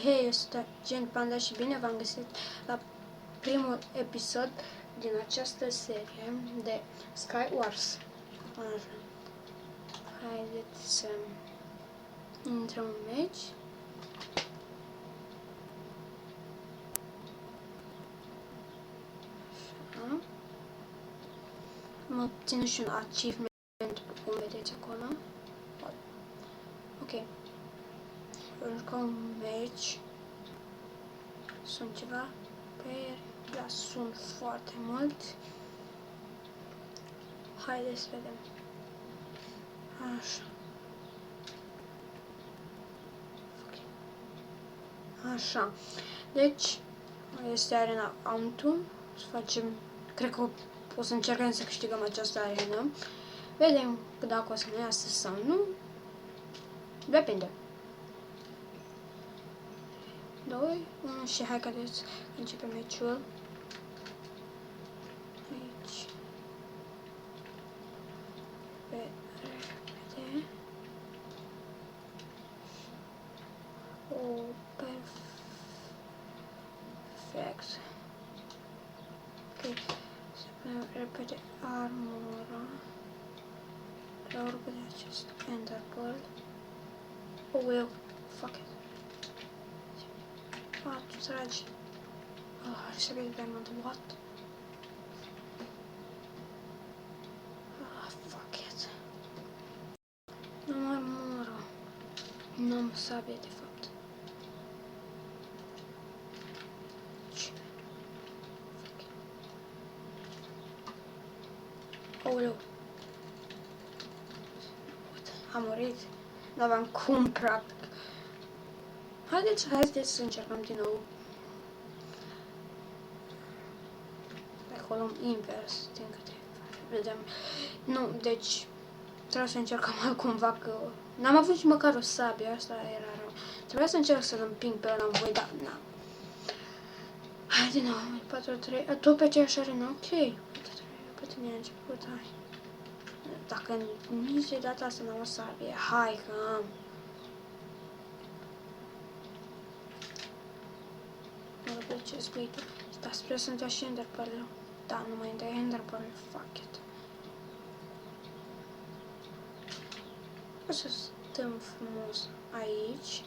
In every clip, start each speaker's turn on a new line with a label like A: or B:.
A: Hei, eu sunt Agent Panda și bine v-am găsit la primul episod din această serie de Skywars. Așa. Haideți să intrăm în meci. Așa. Am obținut și un achievement, după cum vedeți acolo. Ok. Jucăm un meci. Sunt ceva pe el, sunt foarte mult. Haideți să vedem. Așa. Așa. Deci, este arena Antum. Să facem, cred că o să încercăm să câștigăm această arenă. Vedem dacă o să ne iasă sau nu. Depinde. 2, 1 și hai că începem meciul. Aici. Pe repede. Perfect. Ok. Să punem repede armura. La repede acest Ender Pearl. Oh, well, fuck it. Tu tragi. Are să vezi diamond, what? Fuck it. Nu mai mor. Nu am sabie, de fapt. Aoleu. Am murit. N-aveam cum, practic. Haideți să încercăm din nou. Acolo invers, din câte vedem. Nu, deci trebuie să încercăm altcumva, că n-am avut și măcar o sabie, asta era rău. Trebuia să încerc să-l împing pe ăla în voi, dar n-am. Hai din nou, 4-3, tot pe aceeași arenă, ok. 4-3, pe tine a început, hai. Dacă nici de data asta n-am o sabie, hai că am. Mă plăcea spuitul. Da, sper să-mi dea și Ender Pearl. Da, nu mai dă Ender Pearl, fuck it. O să stăm frumos aici.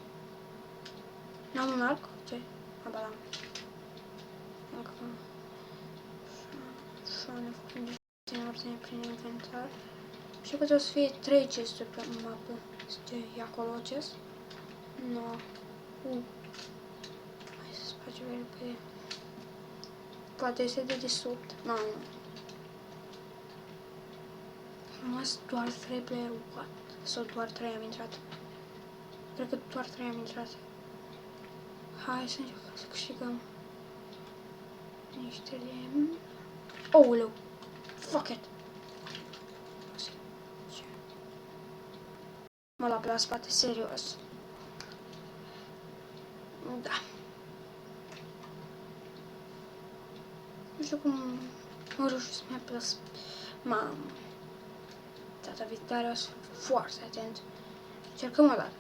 A: N-am un arc? Ce? Aba da. Încă. Așa ne facem din ordine prin inventar. Și că o să fie 3 chesturi pe mapă. E acolo chest? Nu. Hai să facem repede. Poate este de desubt. Nu. Am rămas doar 3 player, what? Sau doar 3 am intrat? Cred că doar 3 am intrat. Hai să încercăm să câștigăm niște lemn. Ouleu! Fuck it! Mă la pe la spate, serios. Da. Nu știu cum mă reușesc să mai plas. Mamă. Data viitoare o să fiu foarte atent. Încercăm o dată.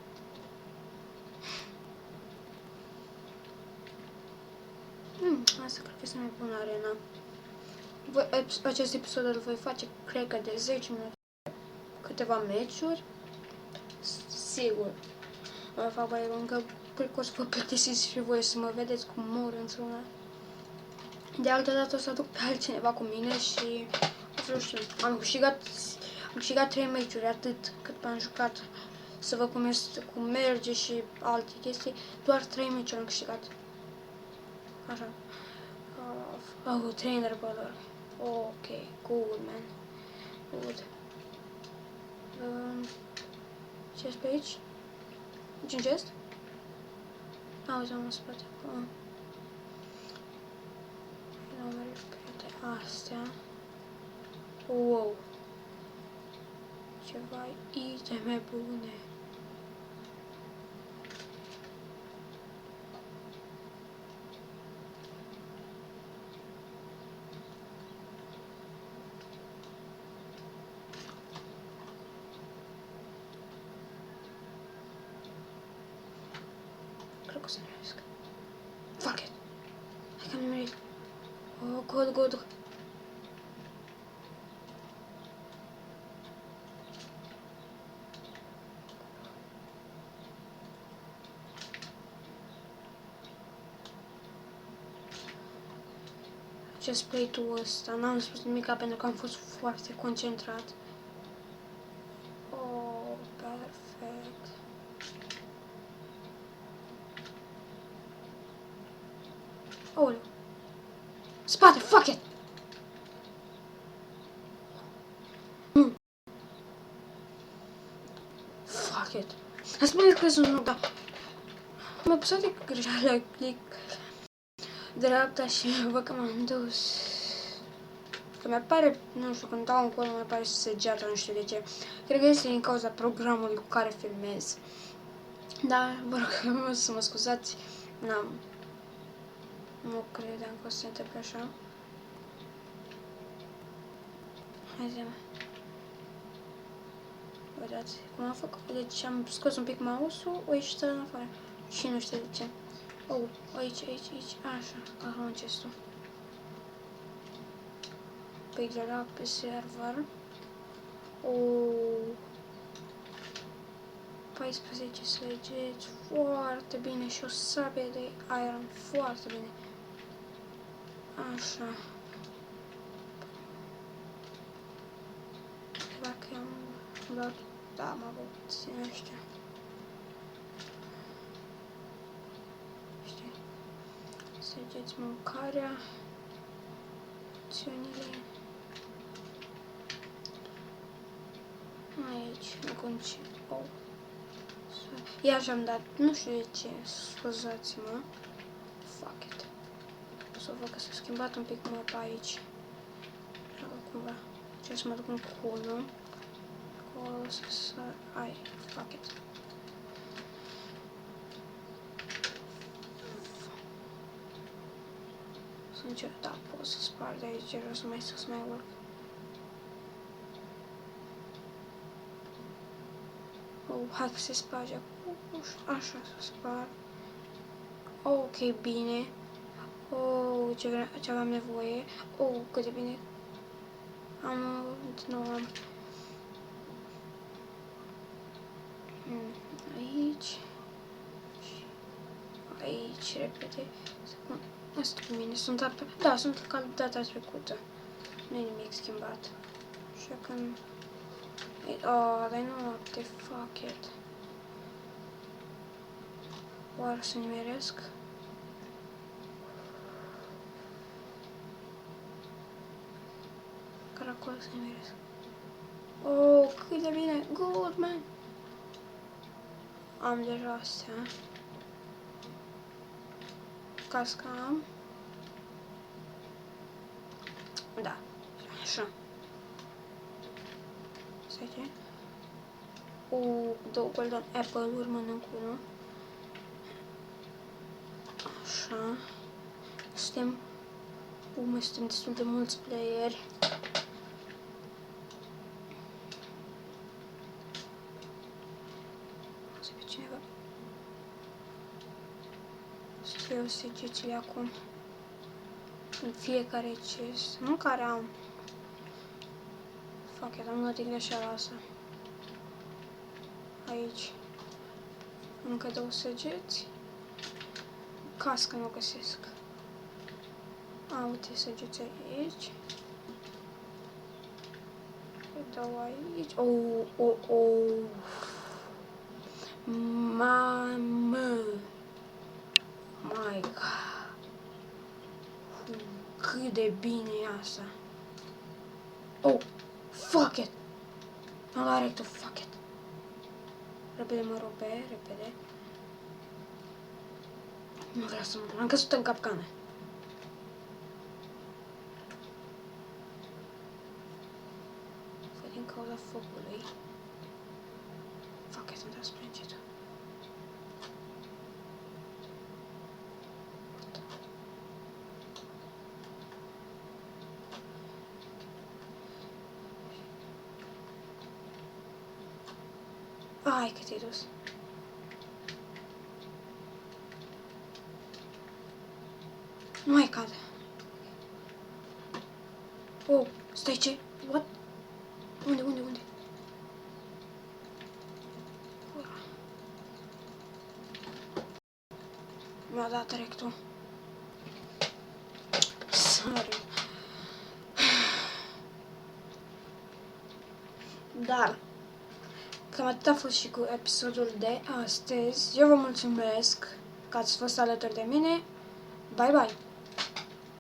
A: Asta cred că este mai bună arena. Acest episod îl voi face, cred că de 10 minute. Câteva meciuri. Sigur. Mă fac mai lungă. Cred că o să vă plictisiți și voi să mă vedeți cum mor într-una. De altă dată o să aduc pe altcineva cu mine și nu știu, am câștigat 3 meciuri, atât cât am jucat, să văd cum merge și alte chestii. Doar 3 meciuri am câștigat. Așa. 3 Ender Pearl. Ok, good man. Good. Ce-s pe aici? Aici un chest? Auzi, am în spate. Am repede astea. Wow. Ceva iteme bune. Cred că să nimeresc. Fuck it. Hai că am nimerit. Oh, god. Acest play-ul ăsta, n-am spus nimica pentru că am fost foarte concentrat. Oh, perfect. Oh, spate, fuck it! Fuck it. Am spus că sunt nu, dar am apăsat de greșeală la click dreapta și văd că m-am dus. Că mi-apare, nu știu, când dau încolo mi-apare săgeata, nu știu de ce. Cred că este din cauza programului cu care filmez. Da, vă rog să mă scuzați, nu credeam că o să se întâmple așa. Hai zi-mă. Uitați cum am făcut. Deci am scos un pic mouse-ul, o ieșit în afară. Și nu știu de ce. Oh, aici. Așa, acum chestul. Pe era pe server. Oh. 14 săgeți, foarte bine, și o sabie de iron, foarte bine. Așa. Dacă am luat, da, am avut puțin ăștia. Știi? Săgeți mâncarea, acțiunile. Aici, înconci. Oh. Iar și-am dat, nu știu de ce, scuzați-mă. Fuck it. O să văd că s-a schimbat un pic mapa aici. Cumva. Ce să mă duc în acolo. Acolo să... Ai, fuck it. Să încerc, da, pot să spar de aici, vreau să mai urc. Hai că se sparge acum. Așa să spar. Ok, bine. Ce aveam nevoie. Cât de bine. Aici, repede. Asta cu mine. Sunt ca data trecută. Nu e nimic schimbat. Așa că... dar nu noapte, fuck it. Oare să nimeresc? Caracol să nimeresc. Cât de bine! Good, man! Am deja astea. Casca am. Da. Așa. Stai. Două golden apple-uri mănânc unul. Așa. Suntem destul de mulți playeri. O să pe cineva. Stiu săgețile acum. În fiecare chest. Nu care am. Fuck it, am luat greșeala asta. Aici. Încă două săgeți. Cască nu găsesc. Uite săgeți aici. Două aici. Mamă. My God. Cât de bine e asta. Fuck it. Am luat rectul, fuck it. Repede mă rupe, repede. Nu vreau să mă... Am căzut în capcană. Fă din cauza focului. Fuck it, îmi dau spre încetul. Ai, cât e dus. Nu mai cade. Oh, stai ce? What? Unde? Mi-a dat rectul. Sorry. Dar, cam atât a fost și cu episodul de astăzi. Eu vă mulțumesc că ați fost alături de mine. Bye, bye!